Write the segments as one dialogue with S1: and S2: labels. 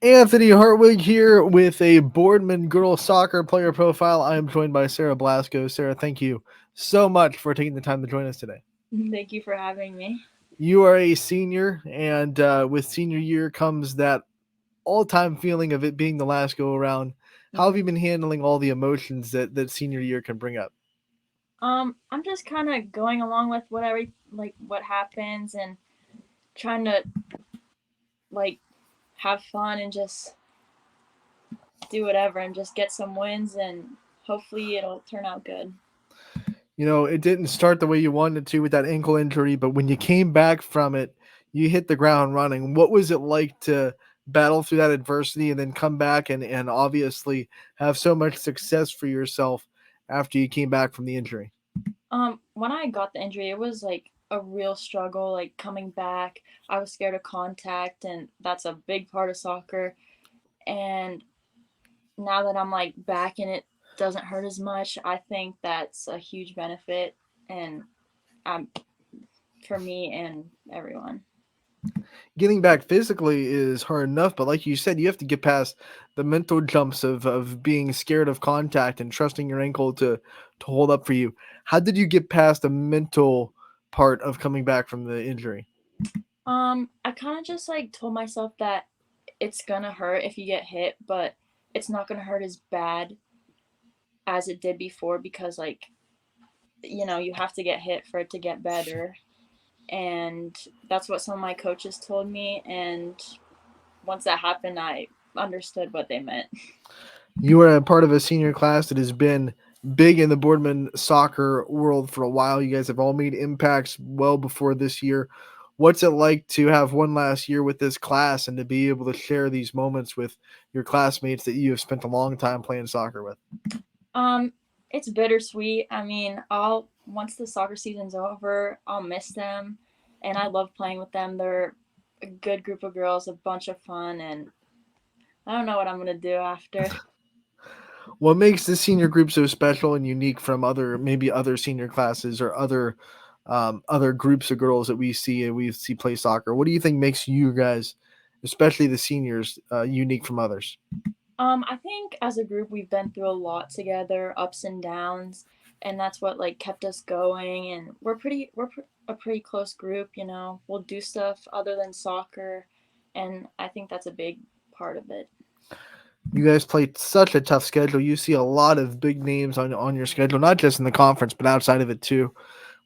S1: Anthony Hartwig here with a Boardman girls soccer player profile. I am joined by Sarah Blasco. Sarah, thank you so much for taking the time to join us today.
S2: Thank you for having me.
S1: You are a senior, and with senior year comes that all time feeling of it being the last go around. How have you
S2: hmm
S1: been handling all the emotions that senior year can bring up?
S2: I'm just kind of going along with what happens and trying to like have fun and just do whatever and just get some wins and hopefully it'll turn out good.
S1: It didn't start the way you wanted to with that ankle injury, but when you came back from it, you hit the ground running. What was it like to battle through that adversity and then come back and obviously have so much success for yourself after you came back from the injury?
S2: When I got the injury, it was like a real struggle. Like coming back, I was scared of contact, and that's a big part of soccer. And now that I'm like back and it doesn't hurt as much, I think that's a huge benefit and um for me and everyone.
S1: Getting back physically is hard enough, but like you said, you have to get past the mental jumps of being scared of contact and trusting your ankle to hold up for you. How did you get past the mental part of coming back from the injury?
S2: I kind of just like told myself that it's gonna hurt if you get hit, but it's not gonna hurt as bad as it did before because you have to get hit for it to get better. And that's what some of my coaches told me, and once that happened, I understood what they meant.
S1: You are a part of a senior class that has been big in the Boardman soccer world for a while. You guys have all made impacts well before this year. What's it like to have one last year with this class and to be able to share these moments with your classmates that you have spent a long time playing soccer with?
S2: Um, it's bittersweet. I mean, I'll once the soccer season's over, I'll miss them, and I love playing with them. They're a good group of girls, a bunch of fun, and I don't know what I'm gonna do after.
S1: What makes this senior group so special and unique from other senior classes or other groups of girls that we see play soccer? What do you think makes you guys, especially the seniors, unique from others?
S2: I think as a group we've been through a lot together, ups and downs, and that's what like kept us going. And a pretty close group. We'll do stuff other than soccer, and I think that's a big part of it.
S1: You guys play such a tough schedule. You see a lot of big names on your schedule, not just in the conference, but outside of it too,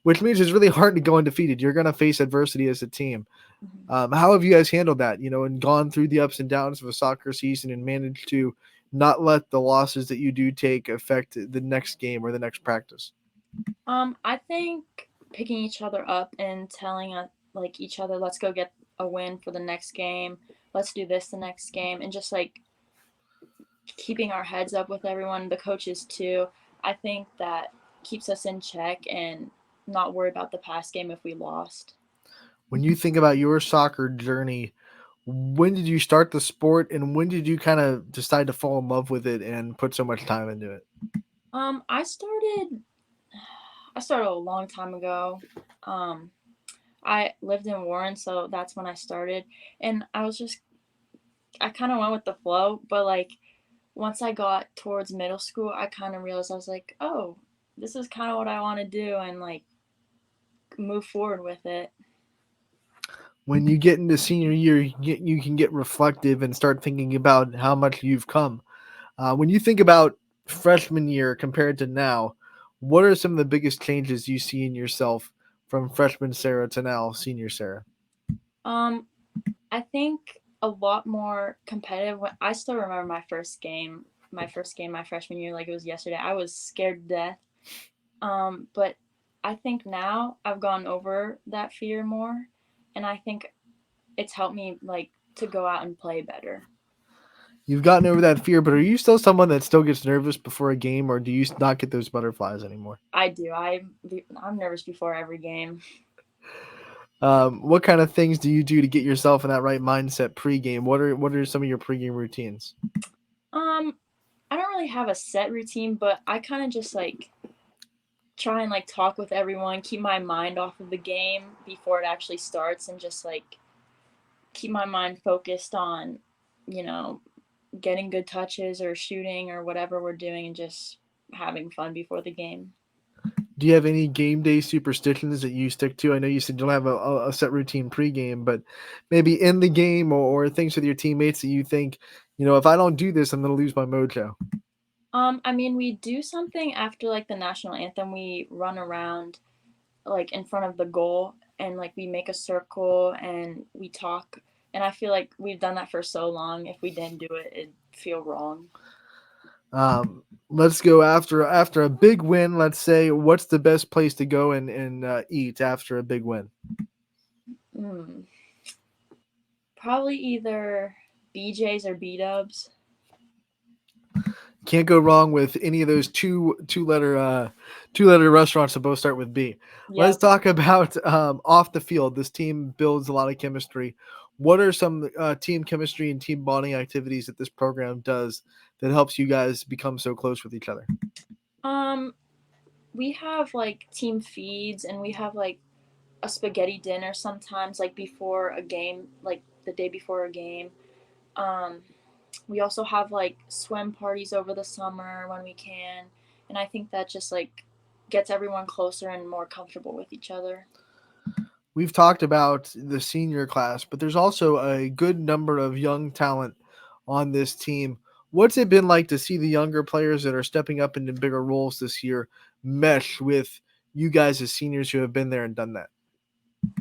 S1: which means it's really hard to go undefeated. You're going to face adversity as a team.
S2: Mhm.
S1: How have you guys handled that, and gone through the ups and downs of a soccer season and managed to not let the losses that you do take affect the next game or the next practice?
S2: I think picking each other up and telling like each other, let's go get a win for the next game. Let's do this the next game, and just like keeping our heads up with everyone, the coaches too. I think that keeps us in check and not worry about the past game if we lost.
S1: When you think about your soccer journey, when did you start the sport and when did you kind of decide to fall in love with it and put so much time into it?
S2: Um, I started I started a long time ago. Um, I lived in Warren, so that's when I started, and I kind of went with the flow, but like once I got towards middle school, I kind of realized I was like, oh, this is kind of what I want to do, and like move forward with it.
S1: When you get into senior year, you can get reflective and start thinking about how much you've come. When you think about freshman year compared to now, what are some of the biggest changes you see in yourself from freshman Sarah to now senior Sarah?
S2: Um, I think a lot more competitive. When I still remember my first game, my freshman year, like it was yesterday. I was scared to death. But I think now I've gone over that fear more, and I think it's helped me like to go out and play better.
S1: You've gotten over that fear, but are you still someone that still gets nervous before a game, or do you not get those butterflies anymore?
S2: I do. I'm nervous before every game.
S1: What kind of things do you do to get yourself in that right mindset pregame? What are some of your pregame routines?
S2: Um, I don't really have a set routine, but I kind of just like try and like talk with everyone, keep my mind off of the game before it actually starts, and just like keep my mind focused on you know, getting good touches or shooting or whatever we're doing and just having fun before the game.
S1: Do you have any game day superstitions that you stick to? I know you said you'll have a set routine pregame, but maybe in the game or things with your teammates that you think, if I don't do this, I'm going to lose my mojo.
S2: I mean, we do something after like the national anthem. We run around like in front of the goal and like we make a circle and we talk. And I feel like we've done that for so long. If we didn't do it, it'd feel wrong.
S1: Let's go after a big win. Let's say, what's the best place to go and eat after a big win?
S2: Hmm. Probably either BJ's or B Dubs.
S1: Can't go wrong with any of those two letter restaurants that both start with B. Let's
S2: Yep.
S1: talk about off the field. This team builds a lot of chemistry. What are some team chemistry and team bonding activities that this program does that helps you guys become so close with each other?
S2: Um, we have like team feeds and we have like a spaghetti dinner sometimes, like before a game, like the day before a game. Um, we also have like swim parties over the summer when we can, and I think that just like gets everyone closer and more comfortable with each other.
S1: We've talked about the senior class, but there's also a good number of young talent on this team. What's it been like to see the younger players that are stepping up into bigger roles this year mesh with you guys as seniors who have been there and done that?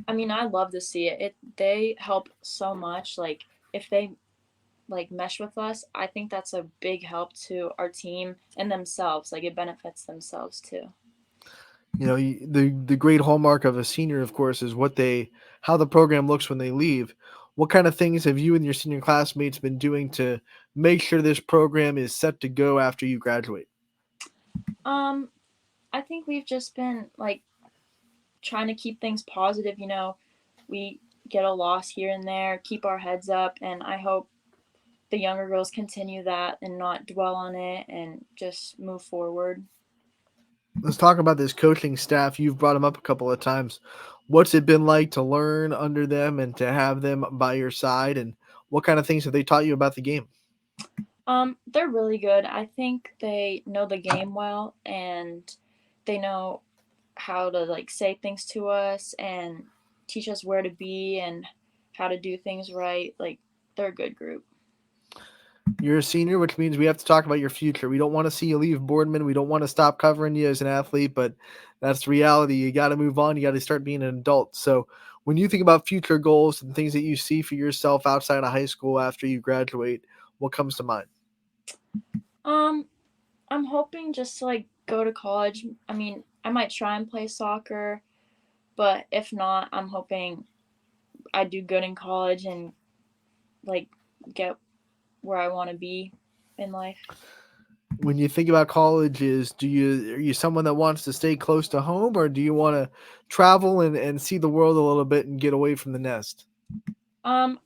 S2: I mean, I love to see it. They help so much. Like if they like mesh with us, I think that's a big help to our team and themselves. Like it benefits themselves too.
S1: The great hallmark of a senior, of course, is how the program looks when they leave. What kind of things have you and your senior classmates been doing to make sure this program is set to go after you graduate?
S2: Um, I think we've just been like trying to keep things positive. We get a loss here and there, keep our heads up, and I hope the younger girls continue that and not dwell on it and just move forward.
S1: Let's talk about this coaching staff. You've brought them up a couple of times. What's it been like to learn under them and to have them by your side? And what kind of things have they taught you about the game?
S2: They're really good. I think they know the game well and they know how to like say things to us and teach us where to be and how to do things right. Like they're a good group.
S1: You're a senior, which means we have to talk about your future. We don't want to see you leave Boardman. We don't want to stop covering you as an athlete, but that's reality. You got to move on. You got to start being an adult. So, when you think about future goals and things that you see for yourself outside of high school after you graduate, what comes to mind?
S2: Um, I'm hoping just to like go to college. I mean, I might try and play soccer, but if not, I'm hoping I do good in college and like get where I want to be in life.
S1: When you think about colleges, are you someone that wants to stay close to home, or do you want to travel and see the world a little bit and get away from the nest?
S2: Um,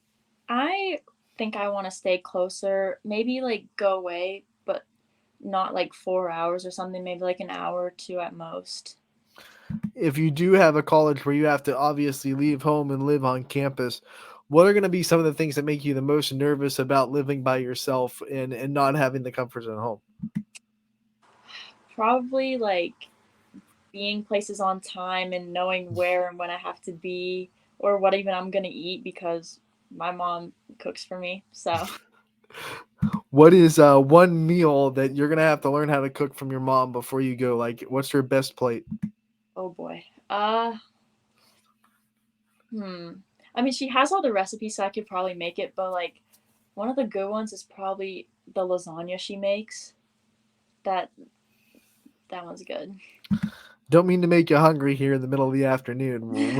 S2: I think I want to stay closer, maybe like go away, but not like 4 hours or something, maybe like an hour or two at most.
S1: If you do have a college where you have to obviously leave home and live on campus, what are going to be some of the things that make you the most nervous about living by yourself and not having the comforts at home?
S2: Probably like being places on time and knowing where and when I have to be or what even I'm going to eat because my mom cooks for me. So,
S1: What is one meal that you're going to have to learn how to cook from your mom before you go? Like, what's your best plate?
S2: oh boy. Hmm. I mean, she has all the recipes, so I could probably make it, but like one of the good ones is probably the lasagna she makes. That that one's good.
S1: Don't mean to make you hungry here in the middle of the afternoon.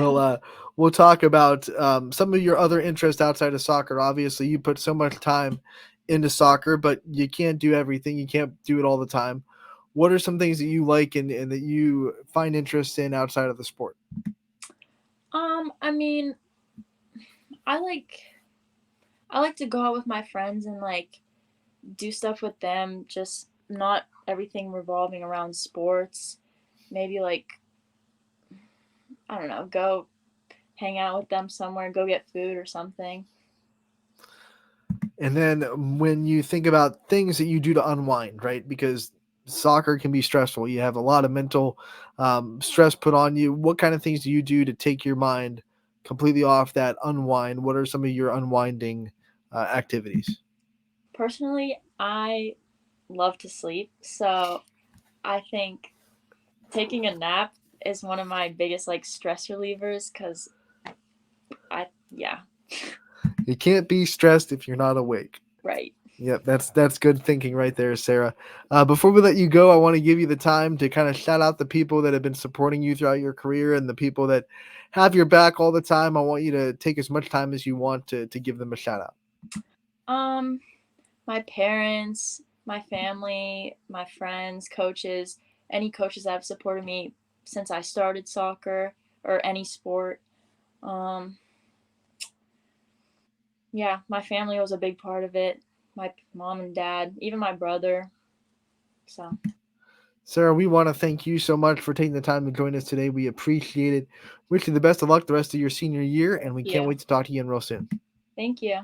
S1: We'll talk about some of your other interests outside of soccer. Obviously, you put so much time into soccer, but you can't do everything. You can't do it all the time. What are some things that you like and that you find interest in outside of the sport?
S2: I mean, I like I like to go out with my friends and like do stuff with them, just not everything revolving around sports. Maybe like I don't know, go hang out with them somewhere, go get food or something.
S1: And then when you think about things that you do to unwind, right? Because soccer can be stressful. You have a lot of mental stress put on you. What kind of things do you do to take your mind completely off that unwind? What are some of your unwinding activities?
S2: Personally, I love to sleep, so I think taking a nap is one of my biggest like stress relievers because yeah,
S1: You can't be stressed if you're not awake.
S2: right.
S1: Yep, that's good thinking right there, Sarah. Before we let you go, I want to give you the time to kind of shout out the people that have been supporting you throughout your career and the people that have your back all the time. I want you to take as much time as you want to give them a shout out.
S2: Um, my parents, my family, my friends, coaches, any coaches that have supported me since I started soccer or any sport. Um, yeah, my family was a big part of it. My mom and dad, even my brother. So,
S1: Sarah, we want to thank you so much for taking the time to join us today. We appreciate it. Wish you the best of luck the rest of your senior year, and we
S2: thank
S1: can't
S2: you.
S1: wait to talk to you again real soon.
S2: Thank you.